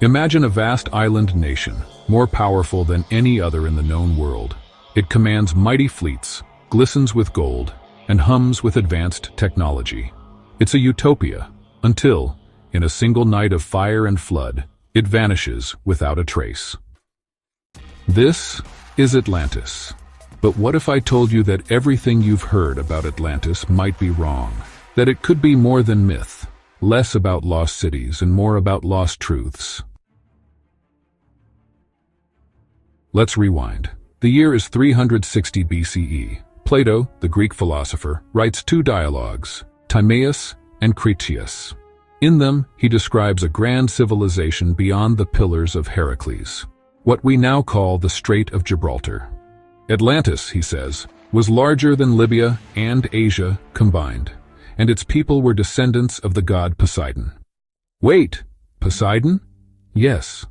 Imagine a vast island nation, more powerful than any other in the known world. It commands mighty fleets, glistens with gold, and hums with advanced technology. It's a utopia, until, in a single night of fire and flood, it vanishes without a trace. This is Atlantis. But what if I told you that everything you've heard about Atlantis might be wrong? That it could be more than myth, less about lost cities and more about lost truths? Let's rewind. The year is 360 BCE. Plato, the Greek philosopher, writes two dialogues, Timaeus and Critias. In them, he describes a grand civilization beyond the pillars of Heracles, what we now call the Strait of Gibraltar. Atlantis, he says, was larger than Libya and Asia combined, and its people were descendants of the god Poseidon. Wait, Poseidon? Yes.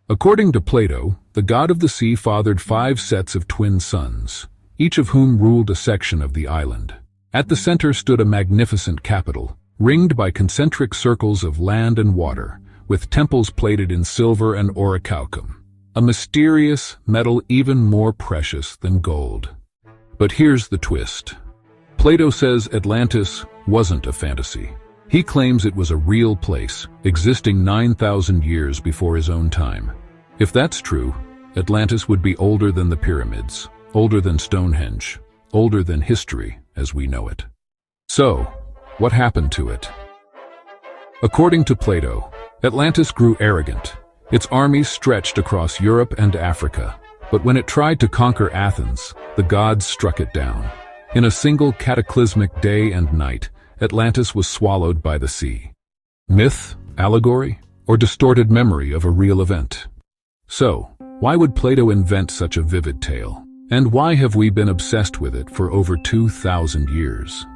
According to Plato, the god of the sea fathered 5 sets of twin sons, each of whom ruled a section of the island. At the center stood a magnificent capital, ringed by concentric circles of land and water, with temples plated in silver and orichalcum, a mysterious metal even more precious than gold. But here's the twist. Plato says Atlantis wasn't a fantasy. He claims it was a real place, existing 9,000 years before his own time. If that's true, Atlantis would be older than the pyramids, older than Stonehenge, older than history as we know it. So, what happened to it? According to Plato, Atlantis grew arrogant. Its armies stretched across Europe and Africa, but when it tried to conquer Athens, the gods struck it down. In a single cataclysmic day and night, Atlantis was swallowed by the sea. Myth, allegory, or distorted memory of a real event? So, why would Plato invent such a vivid tale? And why have we been obsessed with it for over 2,000 years?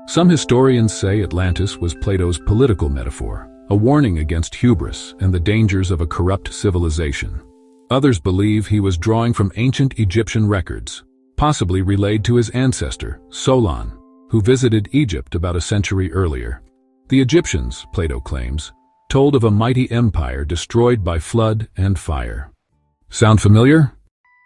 Some historians say Atlantis was Plato's political metaphor, a warning against hubris and the dangers of a corrupt civilization. Others believe he was drawing from ancient Egyptian records, possibly relayed to his ancestor, Solon, who visited Egypt about a century earlier. The Egyptians, Plato claims, told of a mighty empire destroyed by flood and fire. Sound familiar?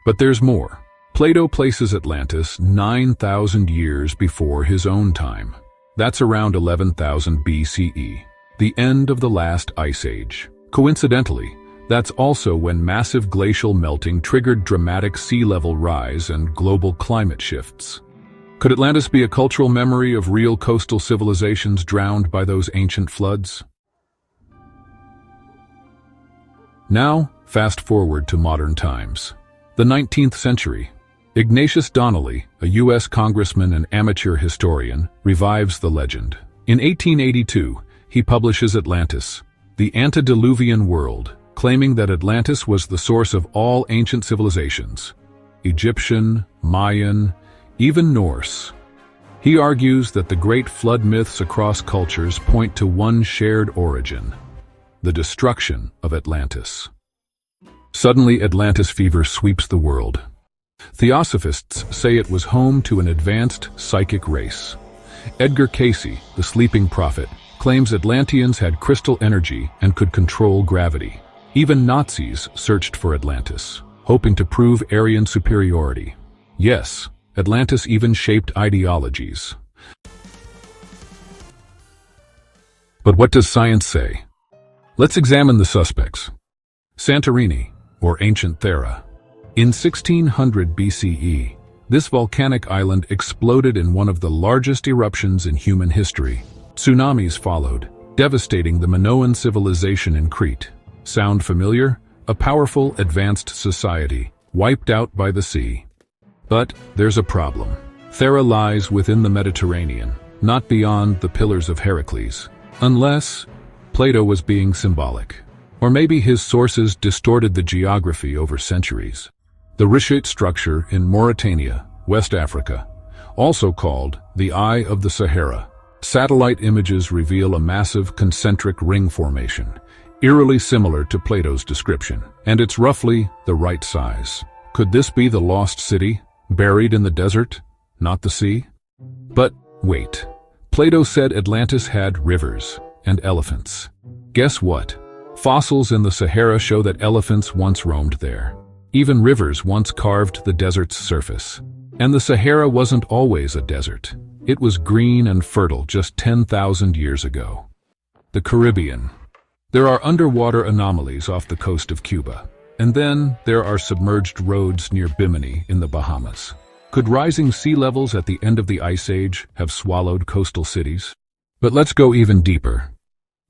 But there's more. Plato places Atlantis 9,000 years before his own time. That's around 11,000 BCE, the end of the last ice age. Coincidentally, that's also when massive glacial melting triggered dramatic sea level rise and global climate shifts. Could Atlantis be a cultural memory of real coastal civilizations drowned by those ancient floods? Now, fast forward to modern times. The 19th century. Ignatius Donnelly, a U.S. congressman and amateur historian, revives the legend. In 1882, he publishes Atlantis, the Antediluvian World, claiming that Atlantis was the source of all ancient civilizations, Egyptian, Mayan, even Norse. He argues that the great flood myths across cultures point to one shared origin, the destruction of Atlantis. Suddenly, Atlantis fever sweeps the world. Theosophists say it was home to an advanced psychic race. Edgar Cayce, the sleeping prophet, claims Atlanteans had crystal energy and could control gravity. Even Nazis searched for Atlantis, hoping to prove Aryan superiority. Yes, Atlantis even shaped ideologies. But what does science say? Let's examine the suspects. Santorini, or ancient Thera. In 1600 BCE, this volcanic island exploded in one of the largest eruptions in human history. Tsunamis followed, devastating the Minoan civilization in Crete. Sound familiar? A powerful, advanced society, wiped out by the sea. But there's a problem. Thera lies within the Mediterranean, not beyond the pillars of Heracles. Unless Plato was being symbolic. Or maybe his sources distorted the geography over centuries. The Richet structure in Mauritania, West Africa, also called the Eye of the Sahara. Satellite images reveal a massive concentric ring formation, eerily similar to Plato's description, and it's roughly the right size. Could this be the lost city, buried in the desert, not the sea? But wait, Plato said Atlantis had rivers and elephants. Guess what? Fossils in the Sahara show that elephants once roamed there. Even rivers once carved the desert's surface. And the Sahara wasn't always a desert. It was green and fertile just 10,000 years ago. The Caribbean. There are underwater anomalies off the coast of Cuba. And then there are submerged roads near Bimini in the Bahamas. Could rising sea levels at the end of the Ice Age have swallowed coastal cities? But let's go even deeper.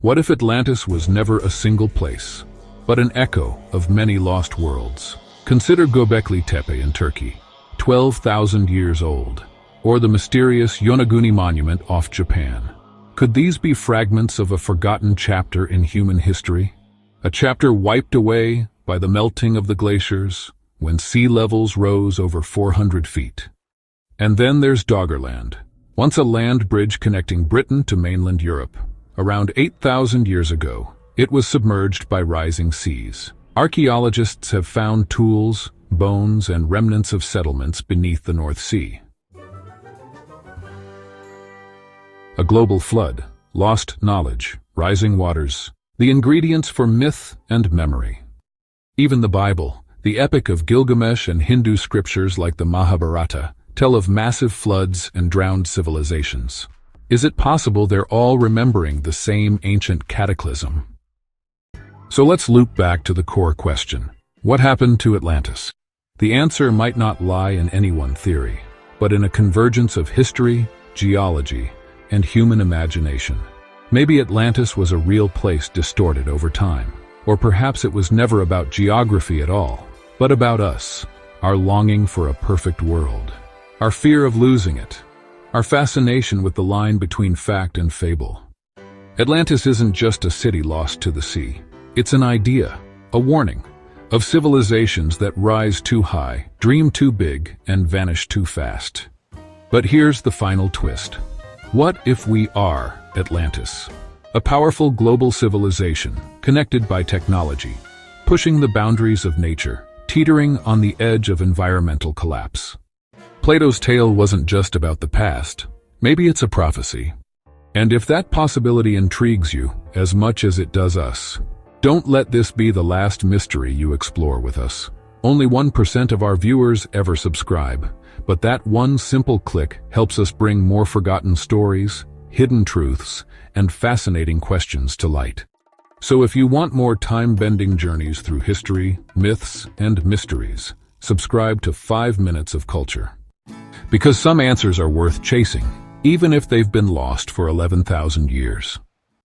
What if Atlantis was never a single place, but an echo of many lost worlds? Consider Göbekli Tepe in Turkey, 12,000 years old, or the mysterious Yonaguni Monument off Japan. Could these be fragments of a forgotten chapter in human history? A chapter wiped away by the melting of the glaciers when sea levels rose over 400 feet. And then there's Doggerland, once a land bridge connecting Britain to mainland Europe. Around 8,000 years ago, it was submerged by rising seas. Archaeologists have found tools, bones, and remnants of settlements beneath the North Sea. A global flood, lost knowledge, rising waters, the ingredients for myth and memory. Even the Bible, the epic of Gilgamesh, and Hindu scriptures like the Mahabharata tell of massive floods and drowned civilizations. Is it possible they're all remembering the same ancient cataclysm? So let's loop back to the core question. What happened to Atlantis? The answer might not lie in any one theory, but in a convergence of history, geology, and human imagination. Maybe Atlantis was a real place distorted over time. Or perhaps it was never about geography at all, but about us, our longing for a perfect world, our fear of losing it, our fascination with the line between fact and fable. Atlantis isn't just a city lost to the sea. It's an idea, a warning, of civilizations that rise too high, dream too big, and vanish too fast. But here's the final twist. What if we are Atlantis? A powerful global civilization, connected by technology, pushing the boundaries of nature, teetering on the edge of environmental collapse. Plato's tale wasn't just about the past. Maybe it's a prophecy. And if that possibility intrigues you as much as it does us, don't let this be the last mystery you explore with us. Only 1% of our viewers ever subscribe, but that one simple click helps us bring more forgotten stories, hidden truths, and fascinating questions to light. So if you want more time-bending journeys through history, myths, and mysteries, subscribe to 5 Minutes of Culture. Because some answers are worth chasing, even if they've been lost for 11,000 years.